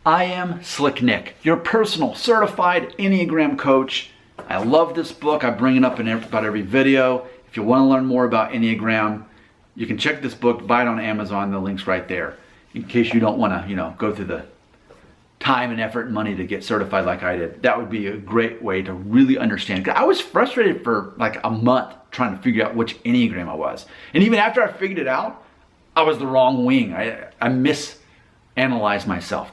I am Slick Nick, your personal certified Enneagram coach. I love this book. I bring it up in about every video. If you want to learn more about Enneagram, you can check this book, buy it on Amazon. The link's right there. In case you don't want to, go through the time and effort and money to get certified like I did. That would be a great way to really understand. 'Cause I was frustrated for like a month trying to figure out which Enneagram I was. And even after I figured it out, I was the wrong wing. I misanalyzed myself.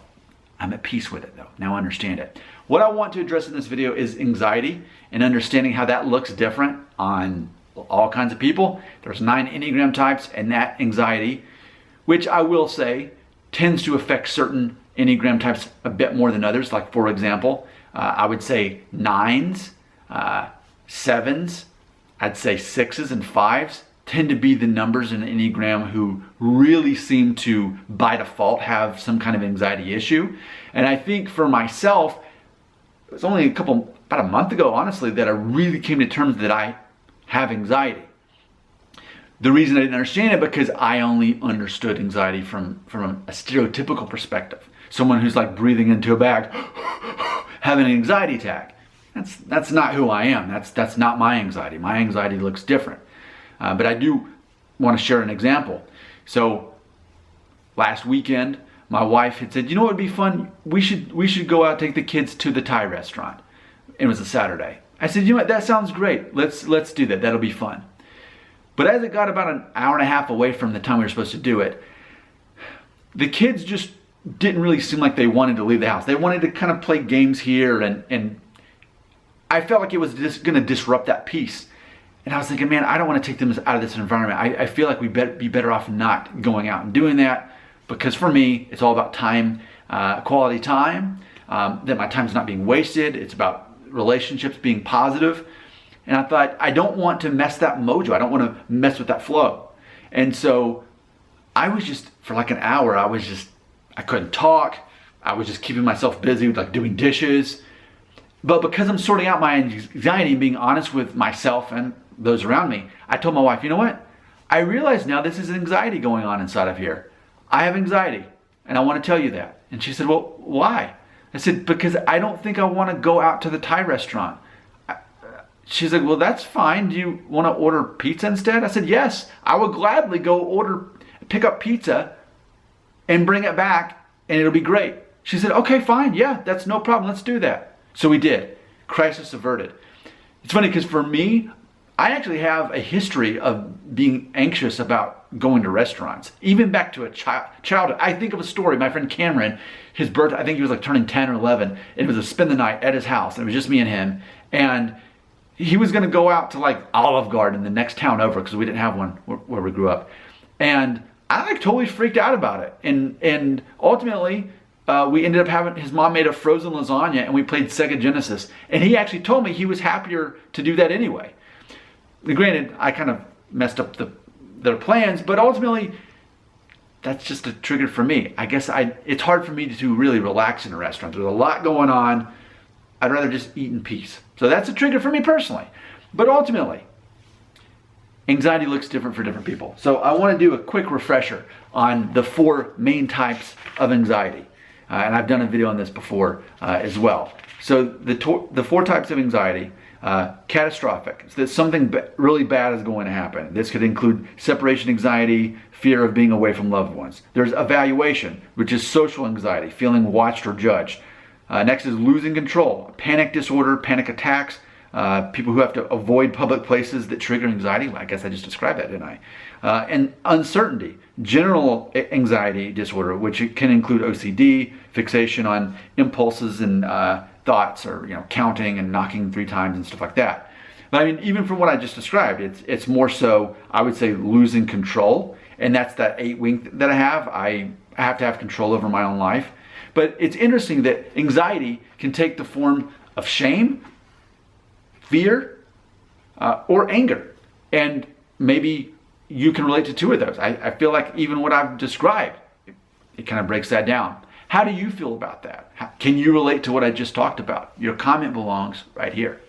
I'm at peace with it though. Now I understand it. What I want to address in this video is anxiety and understanding how that looks different on all kinds of people. There's 9 Enneagram types, and that anxiety, which I will say tends to affect certain Enneagram types a bit more than others. Like for example, I would say 9s, 7s, I'd say 6s and 5s tend to be the numbers in the Enneagram who really seem to, by default, have some kind of anxiety issue. And I think for myself, it was only about a month ago, honestly, that I really came to terms that I have anxiety. The reason I didn't understand it because I only understood anxiety from a stereotypical perspective. Someone who's like breathing into a bag, having an anxiety attack. That's not who I am. That's not my anxiety. My anxiety looks different. But I do want to share an example. So last weekend, my wife had said, "You know what would be fun? We should go out, take the kids to the Thai restaurant." It was a Saturday. I said, "You know what? That sounds great. Let's do that. That'll be fun." But as it got about an hour and a half away from the time we were supposed to do it, the kids just didn't really seem like they wanted to leave the house. They wanted to kind of play games here, and I felt like it was just going to disrupt that peace. And I was thinking, man, I don't want to take them out of this environment. I feel like we'd be better off not going out and doing that, because for me, it's all about time, quality time, that my time's not being wasted. It's about relationships being positive. And I thought, I don't want to mess that mojo. I don't want to mess with that flow. And so I was just, for like an hour, I couldn't talk. I was just keeping myself busy with like doing dishes. But because I'm sorting out my anxiety and being honest with myself and those around me, I told my wife, you know what? I realize now this is anxiety going on inside of here. I have anxiety, and I want to tell you that. And she said, well, why? I said, because I don't think I want to go out to the Thai restaurant. She's like, well, that's fine. Do you want to order pizza instead? I said, yes, I would gladly go pick up pizza and bring it back, and it'll be great. She said, okay, fine. Yeah, that's no problem. Let's do that. So we did. Crisis averted. It's funny because for me, I actually have a history of being anxious about going to restaurants, even back to a childhood. I think of a story. My friend Cameron, his birthday, I think he was like turning 10 or 11. And it was a spend the night at his house. And it was just me and him. And he was going to go out to like Olive Garden, the next town over, because we didn't have one where we grew up. And I like totally freaked out about it. And ultimately, we ended up having, his mom made a frozen lasagna and we played Sega Genesis. And he actually told me he was happier to do that anyway. Granted, I kind of messed up their plans, but ultimately, that's just a trigger for me. I guess it's hard for me to really relax in a restaurant. There's a lot going on. I'd rather just eat in peace. So that's a trigger for me personally. But ultimately, anxiety looks different for different people. So I want to do a quick refresher on the 4 main types of anxiety. And I've done a video on this before as well. So the 4 types of anxiety. Catastrophic. So that something really bad is going to happen. This could include separation anxiety, fear of being away from loved ones. There's evaluation, which is social anxiety, feeling watched or judged. Next is losing control, panic disorder, panic attacks, people who have to avoid public places that trigger anxiety. Well, I guess I just described that, didn't I? And uncertainty, general anxiety disorder, which can include OCD, fixation on impulses and thoughts, or counting and knocking 3 times and stuff like that. But I mean, even from what I just described, it's more so, I would say, losing control, and that's that 8 wing that I have. I have to have control over my own life. But it's interesting that anxiety can take the form of shame, fear, or anger, and maybe you can relate to 2 of those. I feel like even what I've described, it kind of breaks that down. How do you feel about that? Can you relate to what I just talked about? Your comment belongs right here.